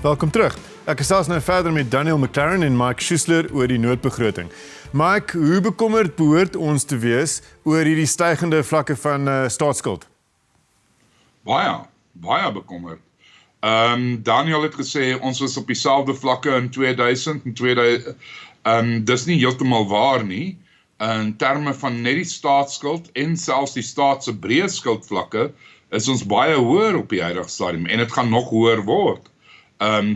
Welkom terug. Ek gesels nou verder met Deel, McLaren en Mike Schüssler oor die noodbegroting. Mike, hoe bekommerd behoort ons te wees oor hierdie stygende vlakke van staatsskuld? Baie bekommerd. Daniel het gesê ons was op dieselfde vlakke in 2000 en 2000. Dis nie heeltemal waar nie. In terme van net die staatsskuld en selfs die staat se breë skuldvlakke is ons baie hoër op die huidige stadium en dit gaan nog hoër word.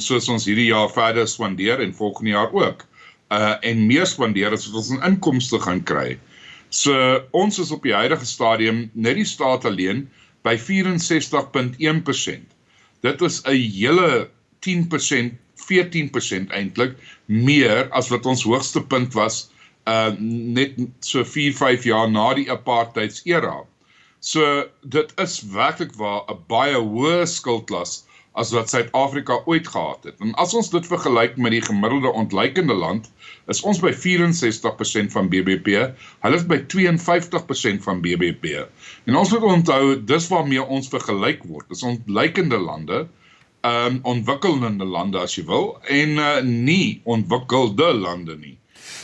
Soos ons hierdie jaar verder spandeer en volgende jaar ook. En meer spandeer as wat ons in inkomste gaan kry. So ons is op die huidige stadium net die staat alleen by 64,1%. Dit is 'n hele 10%, 14% eintlik meer as wat ons hoogste punt was net so 4-5 jaar na die apartheidsera. So dit is werklik waar 'n baie hoë skuldlas as wat Suid-Afrika ooit gehad het. En as ons dit vergelyk met die gemiddelde ontleikende land, is ons by 64% van BBP, hulle is by 52% van BBP. En ons moet onthou, dis waarmee ons vergelyk word, dis ontleikende lande, ontwikkelende lande as jy wil, en nie ontwikkelde lande nie.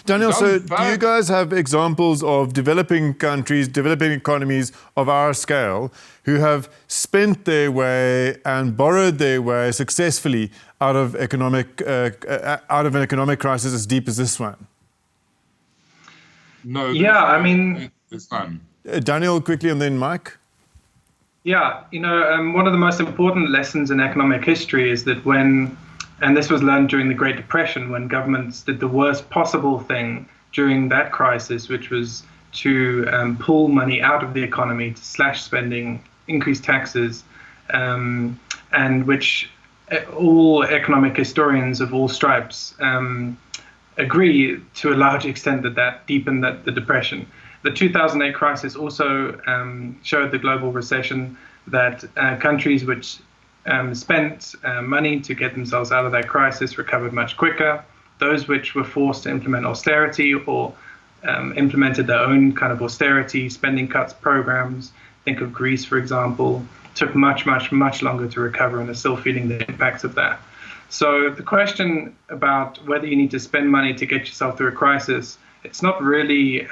Daniel, so do you guys have examples of developing countries, developing economies of our scale who have spent their way and borrowed their way successfully out of an economic crisis as deep as this one? No. Yeah, I mean, it's none. Daniel, quickly, and then Mike. Yeah, one of the most important lessons in economic history is that and this was learned during the Great Depression, when governments did the worst possible thing during that crisis, which was to pull money out of the economy, to slash spending, increase taxes, and which all economic historians of all stripes agree to a large extent that deepened the depression. The 2008 crisis also showed the global recession that countries which spent money to get themselves out of that crisis recovered much quicker. Those which were forced to implement austerity or implemented their own kind of austerity spending cuts programs, think of Greece, for example, took much longer to recover and are still feeling the impacts of that. So the question about whether you need to spend money to get yourself through a crisis, it's not really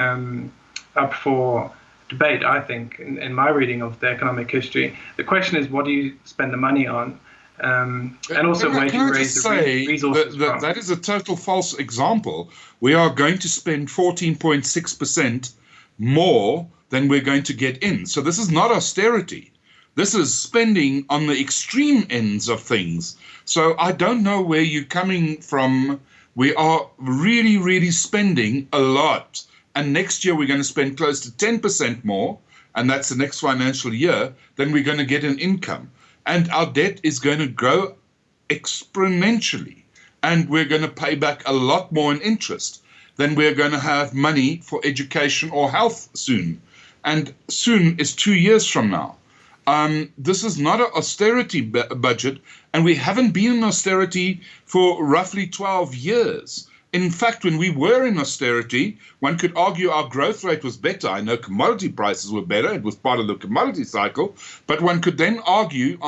up for debate, I think, in my reading of the economic history. The question is, what do you spend the money on? And also, where do you raise the resources from? That is a total false example. We are going to spend 14.6% more than we're going to get in. So this is not austerity. This is spending on the extreme ends of things. So I don't know where you're coming from. We are really spending a lot. And next year we're going to spend close to 10% more, and that's the next financial year, then we're going to get an income. And our debt is going to grow exponentially. And we're going to pay back a lot more in interest. Then we're going to have money for education or health soon. And soon is 2 years from now. This is not an austerity budget, and we haven't been in austerity for roughly 12 years. In fact, when we were in austerity, one could argue our growth rate was better. I know commodity prices were better. It was part of the commodity cycle. But one could then argue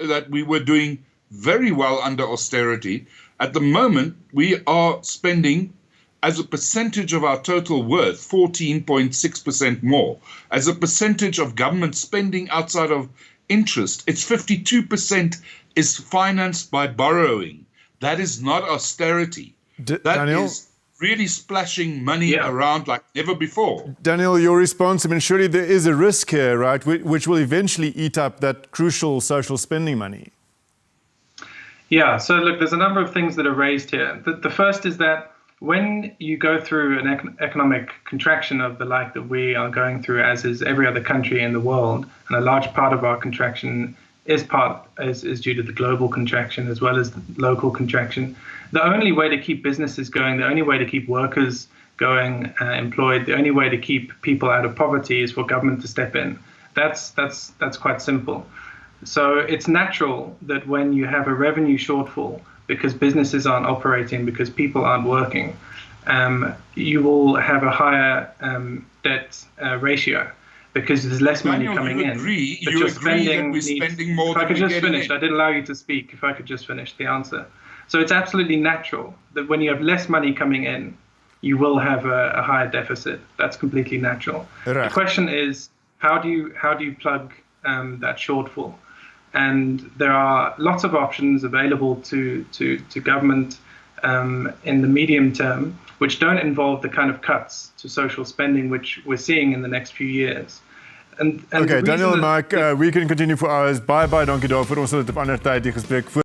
that we were doing very well under austerity. At the moment, we are spending, as a percentage of our total worth, 14.6% more. As a percentage of government spending outside of interest, it's 52% is financed by borrowing. That is not austerity. That Daniel? is really splashing money around like never before. Daniel, your response, I mean, surely there is a risk here, right, which will eventually eat up that crucial social spending money. Yeah, so look, there's a number of things that are raised here. The first is that when you go through an economic contraction of the like that we are going through, as is every other country in the world, and a large part of our contraction is due to the global contraction as well as the local contraction. The only way to keep businesses going, the only way to keep workers going, employed, the only way to keep people out of poverty is for government to step in. That's quite simple. So it's natural that when you have a revenue shortfall because businesses aren't operating, because people aren't working, you will have a higher debt ratio. because there's less money Daniel, coming you in. agree, But you your agree that we're needs- spending more If I than could we're just getting finish, in. I didn't allow you to speak. If I could just finish the answer. So it's absolutely natural that when you have less money coming in, you will have a higher deficit. That's completely natural. Right. The question is, how do you plug that shortfall? And there are lots of options available to government in the medium term, which don't involve the kind of cuts to social spending which we're seeing in the next few years. And Okay, the Daniel en reason that- Mike, we can continue for hours. Baie dankie daarvoor. Ons sal dit op 'n ander tyd die gesprek